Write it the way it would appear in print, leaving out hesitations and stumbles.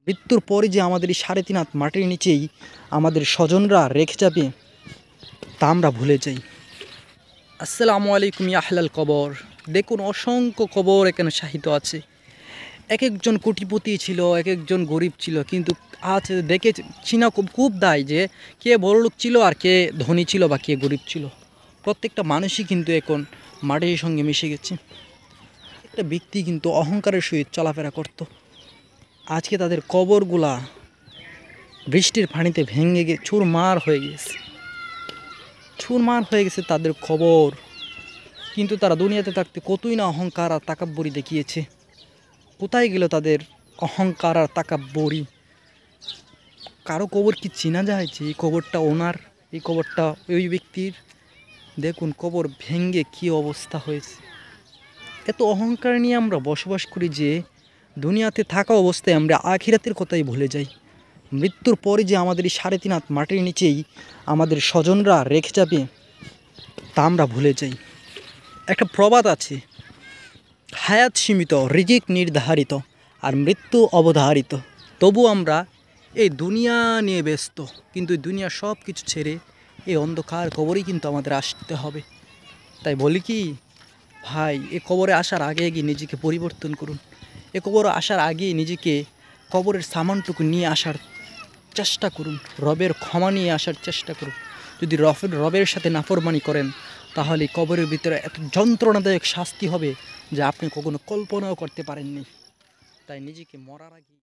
মৃত্যুর পরে যে আমাদের এই ৩.৫ হাত মাটির নিচেই আমাদের স্বজনরা রেখে যাবে তা আমরা ভুলে যাই। আসসালামু আলাইকুম ইয়া আহলাল কবর। দেখুন অসংখ্য কবর এখানে সাহিত্য আছে। এক একজন কোটিপতি ছিল, এক একজন গরিব ছিল, কিন্তু আজ দেখে চিনা খুব দায় যে কে বড়লোক ছিল আর কে ধনী ছিল বা কে গরিব ছিল। প্রত্যেকটা মানুষই কিন্তু এখন মাটির সঙ্গে মিশে গেছে। একটা ব্যক্তি কিন্তু অহংকারের সহিত চলাফেরা করত, আজকে তাদের কবরগুলা বৃষ্টির পানিতে ভেঙে গিয়ে চুরমার হয়ে গেছে। চুরমার হয়ে গেছে তাদের কবর, কিন্তু তারা দুনিয়াতে থাকতে কতই না অহংকার আর তাকাব্বরি দেখিয়েছে। কোথায় গেল তাদের অহংকার আর তাকাব্বরি? কারো কবর কি চেনা যায় যে এই কবরটা ওনার, এই কবরটা ওই ব্যক্তির? দেখুন কবর ভেঙে কি অবস্থা হয়েছে। এত অহংকার নিয়ে আমরা বসবাস করি যে দুনিয়াতে থাকা অবস্থায় আমরা আখিরাতের কথাই ভুলে যাই। মৃত্যুর পরে যে আমাদের এই ৩.৫ হাত মাটির নিচেই আমাদের স্বজনরা রেখে যাবে তা আমরা ভুলে যাই। একটা প্রবাদ আছে, হায়াত সীমিত, রিজিক নির্ধারিত, আর মৃত্যু অবধারিত। তবু আমরা এই দুনিয়া নিয়ে ব্যস্ত, কিন্তু এই দুনিয়ার সব কিছু ছেড়ে এই অন্ধকার কবরেই কিন্তু আমাদের আসতে হবে। তাই বলি কি ভাই, এ কবরে আসার আগে গিয়ে নিজেকে পরিবর্তন করুন। এ কবরে আসার আগে নিজেকে কবরের সামানটুকু নিয়ে আসার চেষ্টা করুন, রবের ক্ষমা নিয়ে আসার চেষ্টা করুন। যদি রবের সাথে নাফরমানি করেন তাহলে কবরের ভিতরে এত যন্ত্রণাদায়ক শাস্তি হবে যা আপনি কখনো কল্পনাও করতে পারেননি। তাই নিজেকে মরার আগে